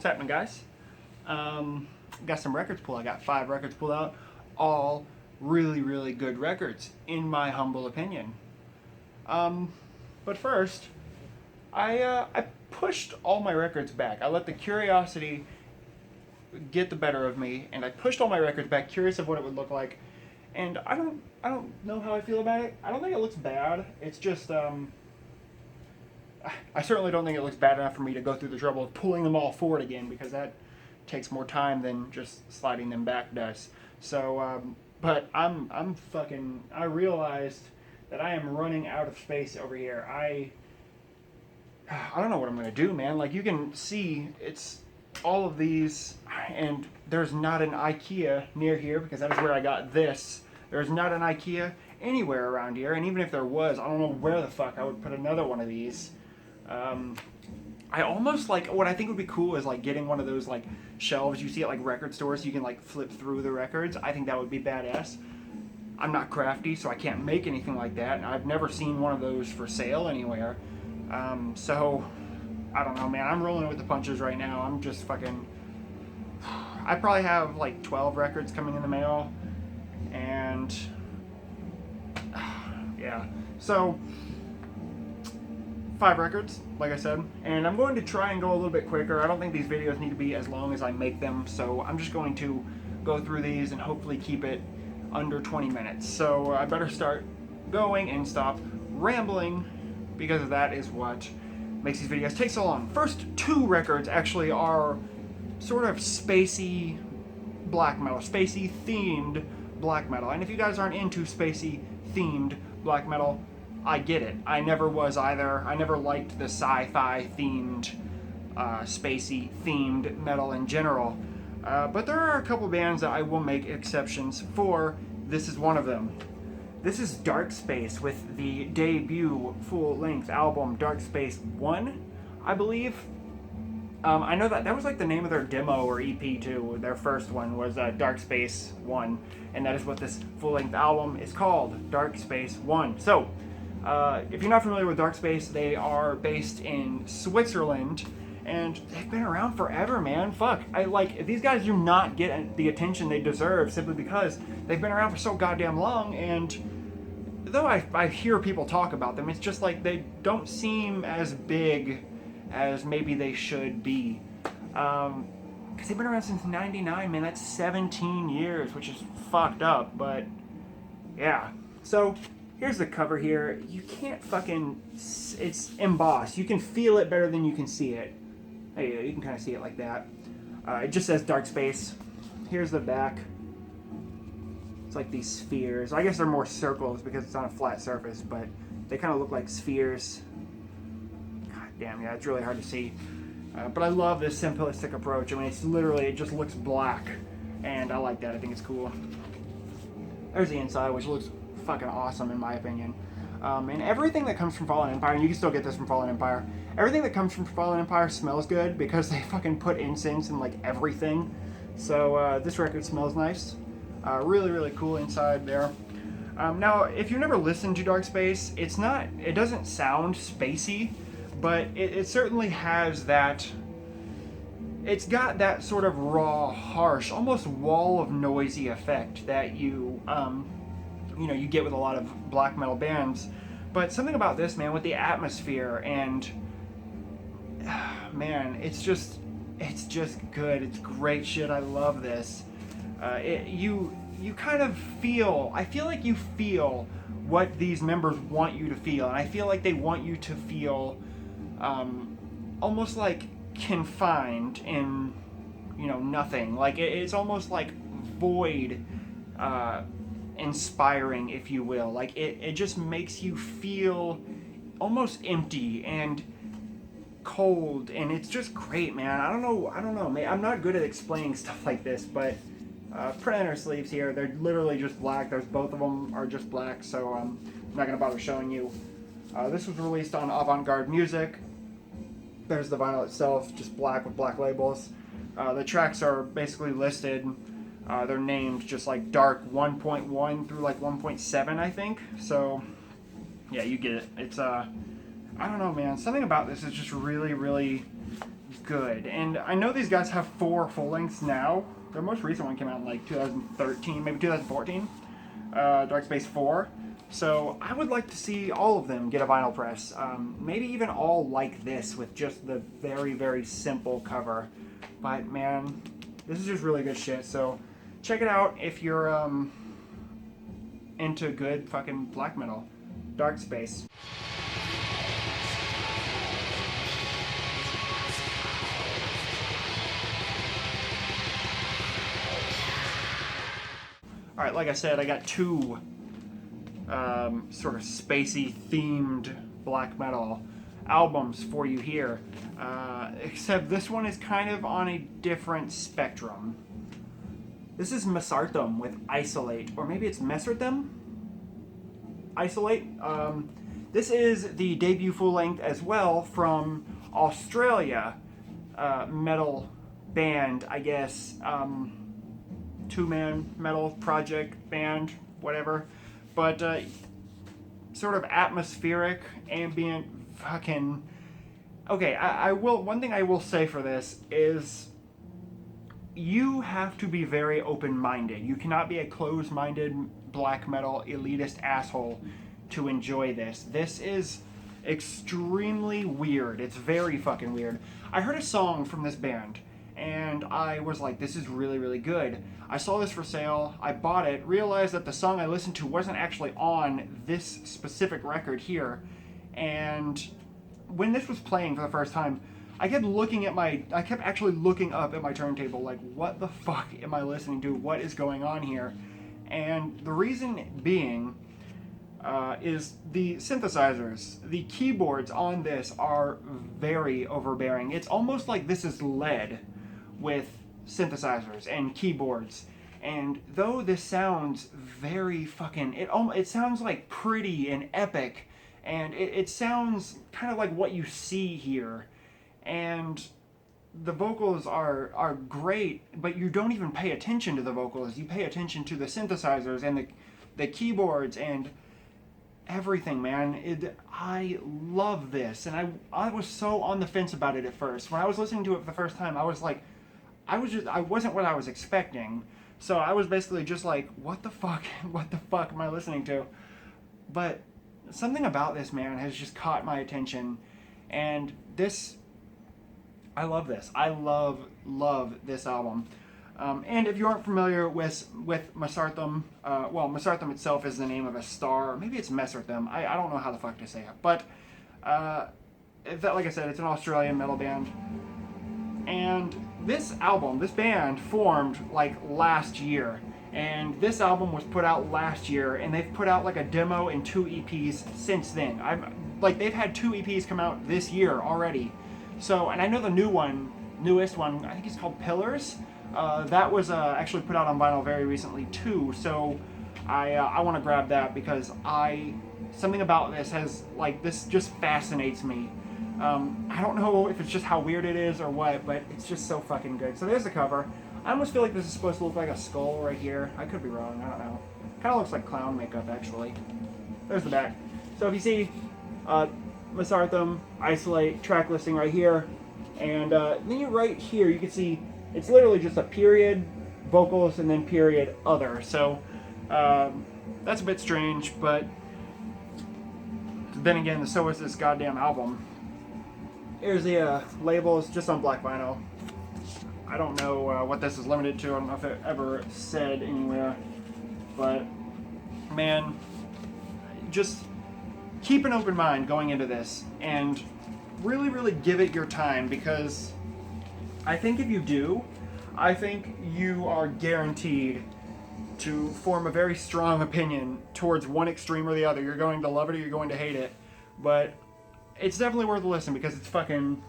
What's happening, guys? Got some records pulled. I got 5 records pulled out, all really good records, in my humble opinion. But first, I pushed all my records back. I let the curiosity get the better of me, and I pushed all my records back, curious of what it would look like. And I don't know how I feel about it. I don't think it looks bad. It's just I certainly don't think it looks bad enough for me to go through the trouble of pulling them all forward again, because that takes more time than just sliding them back does. So, but I realized that I am running out of space over here. I don't know what I'm gonna do, man. Like, you can see, it's all of these, and there's not an IKEA near here, because that is where I got this. There's not an IKEA anywhere around here, and even if there was, I don't know where the fuck I would put another one of these. I almost, like, what I think would be cool is like getting one of those like shelves you see at like record stores. You can like flip through the records. I think that would be badass. I'm not crafty, so I can't make anything like that, and I've never seen one of those for sale anywhere. So I don't know, man. I'm rolling with the punches right now. I'm just fucking. I probably have like 12 records coming in the mail, and yeah. So 5 records, like I said, and I'm going to try and go a little bit quicker. I don't think these videos need to be as long as I make them, so I'm just going to go through these and hopefully keep it under 20 minutes. So I better start going and stop rambling, because that is what makes these videos take so long. First 2 records actually are sort of spacey black metal, spacey themed black metal. And if you guys aren't into spacey themed black metal, I get it. I never was either. I never liked the sci-fi themed, spacey themed metal in general. But there are a couple bands that I will make exceptions for. This is one of them. This is Dark Space with the debut full-length album Dark Space 1, I believe. I know that was like the name of their demo or EP too. Their first one was Dark Space 1, and that is what this full-length album is called, Dark Space 1. So, if you're not familiar with Dark Space, they are based in Switzerland, and they've been around forever, man. Fuck. These guys do not get the attention they deserve simply because they've been around for so goddamn long, and though I hear people talk about them, it's just like they don't seem as big as maybe they should be. Because they've been around since 99, man. That's 17 years, which is fucked up, but yeah. So, here's the cover here. You can't fucking... It's embossed. You can feel it better than you can see it. Hey, you can kind of see it like that. It just says Dark Space. Here's the back. It's like these spheres. I guess they're more circles because it's on a flat surface, but they kind of look like spheres. God damn, yeah, it's really hard to see. But I love this simplistic approach. I mean, it's literally, it just looks black. And I like that. I think it's cool. There's the inside, which looks fucking awesome in my opinion. And everything that comes from Fallen Empire, and you can still get this from Fallen Empire, everything that comes from Fallen Empire smells good because they fucking put incense in like everything. So this record smells nice. Really cool inside there. Now, if you've never listened to Dark Space, it doesn't sound spacey, but it certainly has that. It's got that sort of raw, harsh, almost wall of noisy effect that you get with a lot of black metal bands. But something about this, man, with the atmosphere and man, it's just good. It's great shit. I love this. You kind of feel, I feel like you feel what these members want you to feel, and I feel like they want you to feel almost like confined in nothing. Like it's almost like void inspiring, if you will. Like it just makes you feel almost empty and cold, and it's just great, man. I don't know, man. I'm not good at explaining stuff like this, but printer sleeves here, they're literally just black. There's both of them are just black, so I'm not gonna bother showing you. This was released on Avant-Garde Music. There's the vinyl itself, just black with black labels. The tracks are basically listed. They're named just like Dark 1.1 through like 1.7, I think. So, yeah, you get it. It's I don't know, man. Something about this is just really good. And I know these guys have 4 full lengths now. Their most recent one came out in like 2013, maybe 2014, Dark Space 4. So I would like to see all of them get a vinyl press. Maybe even all like this with just the very, very simple cover. But man, this is just really good shit. So check it out if you're into good fucking black metal. Dark Space. Alright, like I said, I got 2 sort of spacey themed black metal albums for you here. Except this one is kind of on a different spectrum. This is Mesarthim with Isolate, or maybe it's Mesarthim? Isolate? This is the debut full length as well from Australia. Metal band, I guess. 2-man metal project band, whatever. But sort of atmospheric, ambient, fucking. Okay, I will. One thing I will say for this is, you have to be very open-minded. You cannot be a closed-minded black metal elitist asshole to enjoy this. This is extremely weird. It's very fucking weird. I heard a song from this band, and I was like, this is really, really good. I saw this for sale, I bought it, realized that the song I listened to wasn't actually on this specific record here, and when this was playing for the first time, I kept actually looking up at my turntable, like, what the fuck am I listening to? What is going on here? And the reason being is the synthesizers. The keyboards on this are very overbearing. It's almost like this is lead with synthesizers and keyboards. And though this sounds very fucking, it sounds like pretty and epic, and it sounds kind of like what you see here. And the vocals are great, but you don't even pay attention to the vocals. You pay attention to the synthesizers and the keyboards and everything, man. I love this, and I was so on the fence about it at first. When I was listening to it for the first time, I was like, I wasn't what I was expecting. So I was basically just like, what the fuck am I listening to? But something about this, man, has just caught my attention, and this, I love this. I love this album. And if you aren't familiar with Mesarthim, well, Mesarthim itself is the name of a star. Maybe it's Mesarthim. I don't know how the fuck to say it. But, like I said, it's an Australian metal band. And this band formed like last year. And this album was put out last year, and they've put out like a demo and 2 EPs since then. They've had 2 EPs come out this year already. So, and I know the newest one, I think it's called Pillars. That was actually put out on vinyl very recently too. So I want to grab that because something about this this just fascinates me. I don't know if it's just how weird it is or what, but it's just so fucking good. So there's the cover. I almost feel like this is supposed to look like a skull right here. I could be wrong, I don't know. Kind of looks like clown makeup, actually. There's the back. So if you see Mesarthim, Isolate, track listing right here, and then right here you can see it's literally just a period, vocals, and then period, other. So that's a bit strange, but then again, so is this goddamn album. Here's the label. It's just on black vinyl. I don't know what this is limited to. I don't know if it ever said anywhere. But, man, just keep an open mind going into this. And really, really give it your time. Because I think if you do, I think you are guaranteed to form a very strong opinion towards one extreme or the other. You're going to love it or you're going to hate it. But it's definitely worth a listen because it's fucking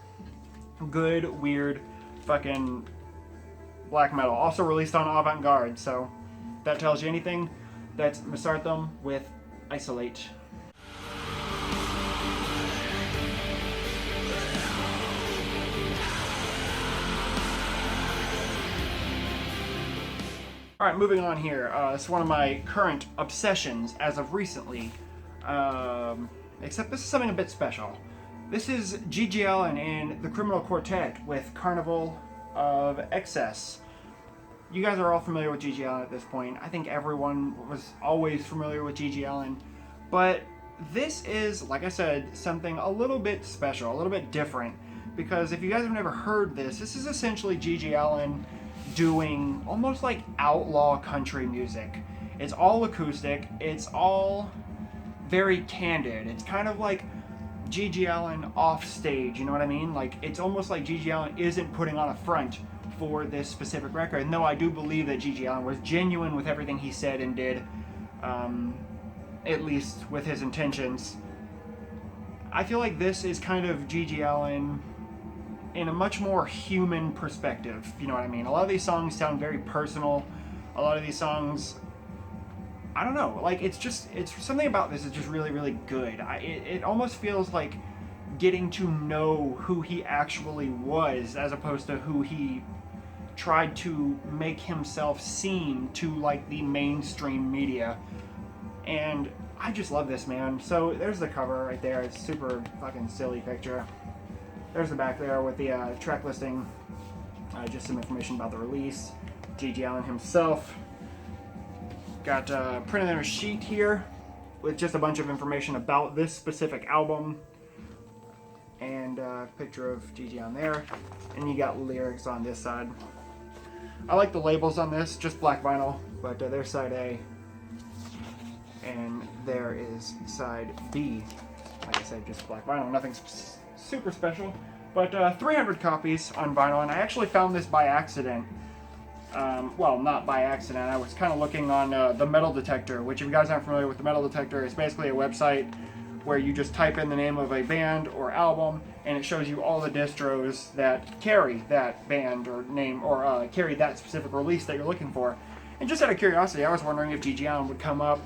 good, weird, fucking black metal. Also released on Avant-Garde, so if that tells you anything, that's Mesarthim with Isolate. Alright, moving on here. It's one of my current obsessions as of recently. Except this is something a bit special. This is G.G. Allin and the Criminal Quartet with Carnival of Excess. You guys are all familiar with G.G. Allin at this point. I think everyone was always familiar with G.G. Allin. But this is, like I said, something a little bit special, a little bit different. Because if you guys have never heard this, this is essentially G.G. Allin doing almost like outlaw country music. It's all acoustic. It's all very candid. It's kind of like G.G. Allin off stage, you know what I mean? Like, it's almost like G.G. Allin isn't putting on a front for this specific record. And though I do believe that G.G. Allin was genuine with everything he said and did, at least with his intentions, I feel like this is kind of G.G. Allin in a much more human perspective, you know what I mean? A lot of these songs sound very personal. A lot of these songs, I don't know, like, it's something about this is just really, really good. It almost feels like getting to know who he actually was, as opposed to who he tried to make himself seem to, like, the mainstream media. And I just love this, man. So there's the cover right there. It's a super fucking silly picture. There's the back there with the track listing, just some information about the release, G.G. Allin himself. Got printed in a sheet here with just a bunch of information about this specific album, and a picture of G.G. on there, and you got lyrics on this side. I like the labels on this, just black vinyl, but there's side A, and there is side B. Like I said, just black vinyl, nothing super special, but 300 copies on vinyl, and I actually found this by accident. Well, not by accident. I was kind of looking on the Metal Detector, which, if you guys aren't familiar with the Metal Detector, is basically a website where you just type in the name of a band or album, and it shows you all the distros that carry that band or name, or carry that specific release that you're looking for. And just out of curiosity, I was wondering if G.G. Allin would come up,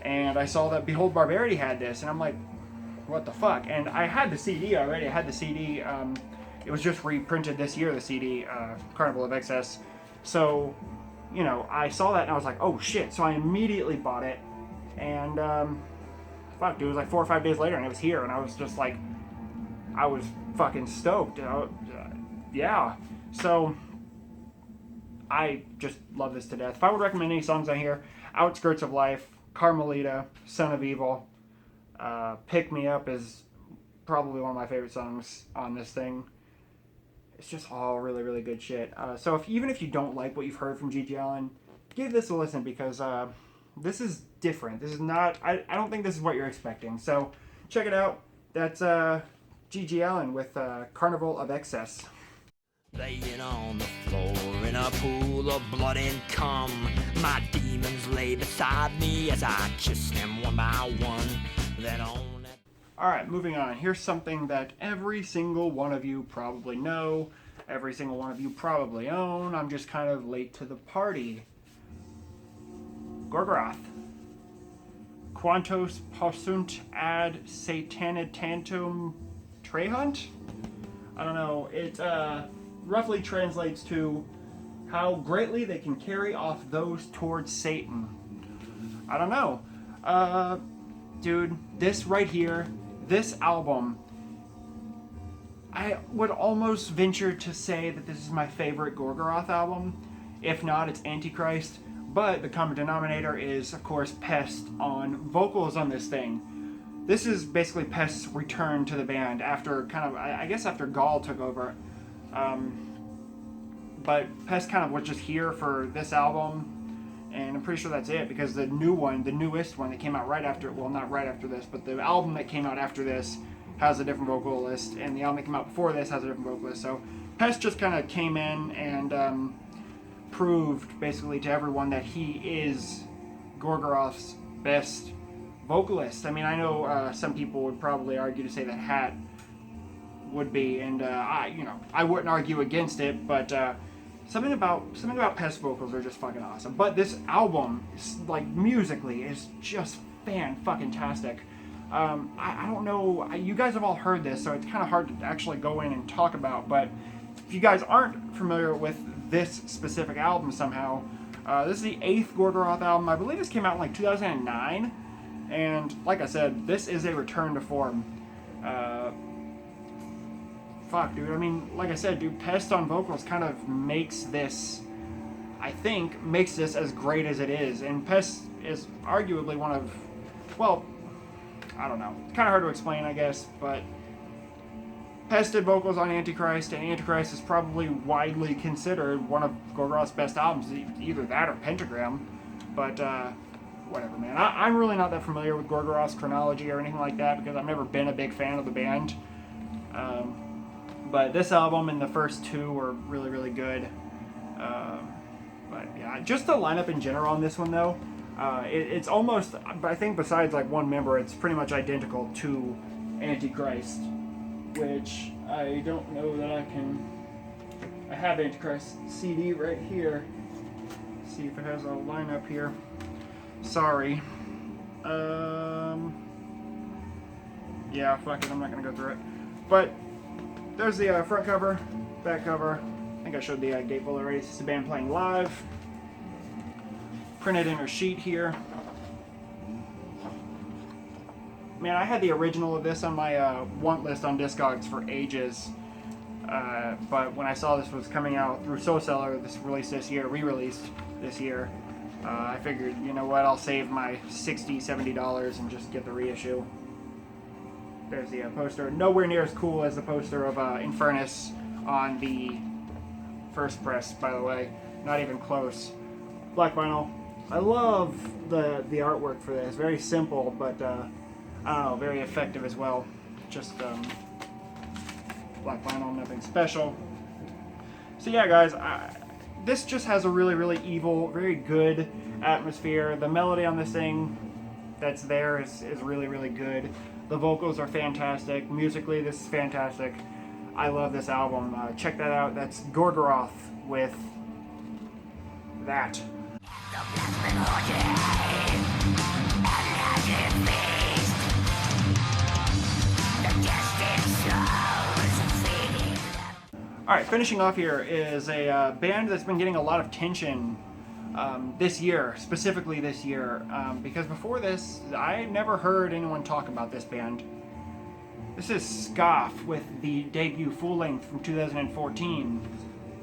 and I saw that Behold Barbarity had this, and I'm like, what the fuck? And I had the CD already. I had the CD. It was just reprinted this year, the CD, Carnival of Excess. So, you know, I saw that and I was like, oh shit. So I immediately bought it, and fuck, dude, it was like 4 or 5 days later and it was here, and I was just like, I was fucking stoked. Yeah. So I just love this to death. If I would recommend any songs on here, Outskirts of Life, Carmelita, Son of Evil, Pick Me Up is probably one of my favorite songs on this thing. It's just all really, really good shit. So even if you don't like what you've heard from G.G. Allin, give this a listen, because this is different. This is not, I don't think this is what you're expecting. So check it out. That's G.G. Allin with Carnival of Excess. Laying on the floor in a pool of blood and cum, my demons lay beside me as I kissed them one by one. Then on. Alright, moving on. Here's something that every single one of you probably know, every single one of you probably own. I'm just kind of late to the party. Gorgoroth. Quantos possunt ad satanitantum trehunt? I don't know. It roughly translates to how greatly they can carry off those towards Satan. I don't know. Dude, this right here, this album, I would almost venture to say that this is my favorite Gorgoroth album. If not, it's Antichrist. But the common denominator is, of course, Pest on vocals on this thing. This is basically Pest's return to the band after kind of, I guess after Gall took over. But Pest kind of was just here for this album. And I'm pretty sure that's it, because the new one, the newest one that came out right after, well, not right after this, but the album that came out after this has a different vocalist, and the album that came out before this has a different vocalist. So Pest just kind of came in and proved basically to everyone that he is Gorgoroth's best vocalist. I mean, I know some people would probably argue to say that Hat would be, and I wouldn't argue against it, but something about Pest vocals are just fucking awesome. But this album, like, musically, is just fan-fucking-tastic. I don't know, you guys have all heard this, so it's kind of hard to actually go in and talk about, but if you guys aren't familiar with this specific album somehow, this is the 8th Gorgoroth album. I believe this came out in like 2009, and like I said, this is a return to form. fuck, dude. I mean, like I said, dude, Pest on vocals kind of makes this, I think, makes this as great as it is. And Pest is arguably one of, well, I don't know. It's kind of hard to explain, I guess, but Pest did vocals on Antichrist, and Antichrist is probably widely considered one of Gorgoroth's best albums, either that or Pentagram. But, whatever, man. I'm really not that familiar with Gorgoroth's chronology or anything like that because I've never been a big fan of the band. But this album and the first two were really, really good. But yeah, just the lineup in general on this one, though, it's almost, I think besides like one member, it's pretty much identical to Antichrist, which I don't know that I have Antichrist CD right here. Let's see if it has a lineup here. Sorry. Yeah, fuck it, I'm not gonna go through it. But there's the front cover, back cover. I think I showed the gatefold already. It's the band playing live. Printed inner sheet here. Man, I had the original of this on my want list on Discogs for ages. But when I saw this was coming out through Soul Cellar, this released this year, re-released this year, I figured, you know what, I'll save my $60, $70 and just get the reissue. There's the poster. Nowhere near as cool as the poster of Infernus on the first press, by the way. Not even close. Black vinyl. I love the artwork for this. Very simple, but I don't know, very effective as well. Just black vinyl, nothing special. So yeah, guys, this just has a really, really evil, very good atmosphere. The melody on this thing that's there is really, really good. The vocals are fantastic. Musically, this is fantastic. I love this album. Check that out. That's Gorgoroth with that. Alright, finishing off here is a band that's been getting a lot of attention this year, specifically this year, because before this, I never heard anyone talk about this band. This is Scoff with the debut full-length from 2014,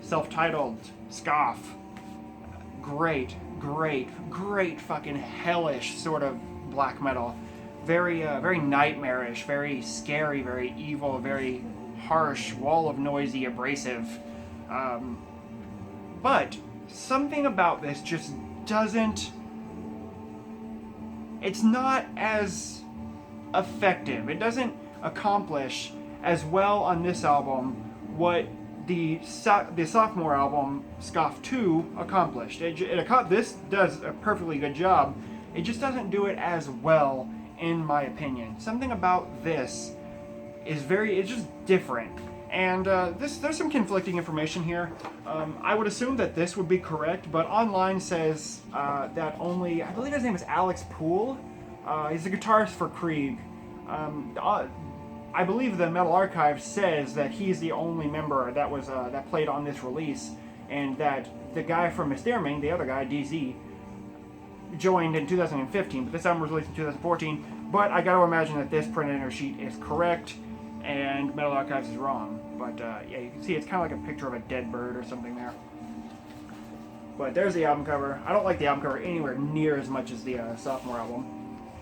self-titled Scoff. Great fucking hellish sort of black metal. Very nightmarish, very scary, very evil, very harsh, wall of noisy, abrasive. But something about this just doesn't... It's not as effective. It doesn't accomplish as well on this album what the sophomore album, Scoff 2, accomplished. This does a perfectly good job. It just doesn't do it as well, in my opinion. Something about this is it's just different. And there's some conflicting information here. I would assume that this would be correct, but online says that only, I believe his name is Alex Poole. He's the guitarist for Krieg. I believe the Metal Archive says that he's the only member that played on this release, and that the guy from Mysterming, the other guy, DZ, joined in 2015, but this album was released in 2014. But I gotta imagine that this printed inner sheet is correct, and Metal Archives is wrong. But yeah, you can see it's kind of like a picture of a dead bird or something there. But there's the album cover. I don't like the album cover anywhere near as much as the sophomore album.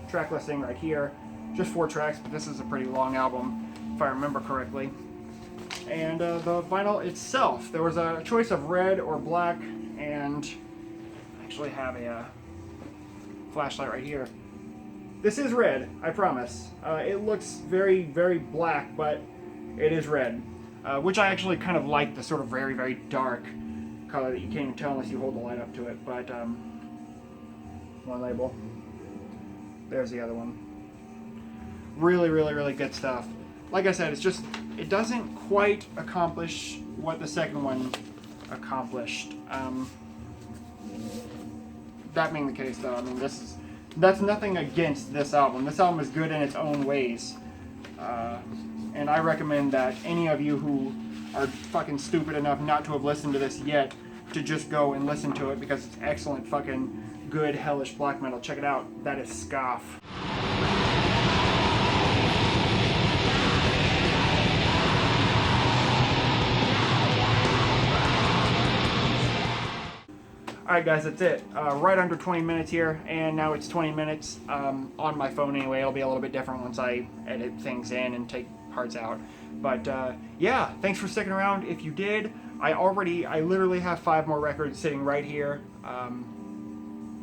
Track listing right here. Just 4 tracks, but this is a pretty long album, if I remember correctly. And the vinyl itself, there was a choice of red or black, and I actually have a flashlight right here. This is red, I promise. It looks very, very black, but it is red, which I actually kind of like, the sort of very, very dark color that you can't even tell unless you hold the light up to it. But one label. There's the other one. Really, really, really good stuff. Like I said, it doesn't quite accomplish what the second one accomplished. That being the case, though, I mean, that's nothing against this album. This album is good in its own ways. And I recommend that any of you who are fucking stupid enough not to have listened to this yet, to just go and listen to it, because it's excellent fucking good hellish black metal. Check it out. That is Scoff. Alright guys, that's it. Right under 20 minutes here, and now it's 20 minutes on my phone anyway. It'll be a little bit different once I edit things in and take parts out. But yeah, thanks for sticking around. If you did, I literally have 5 more records sitting right here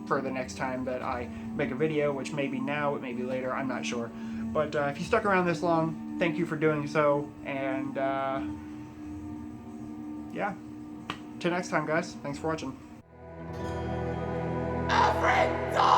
for the next time that I make a video, which may be now, it may be later, I'm not sure. But if you stuck around this long, thank you for doing so, and yeah. Till next time, guys. Thanks for watching. Every time.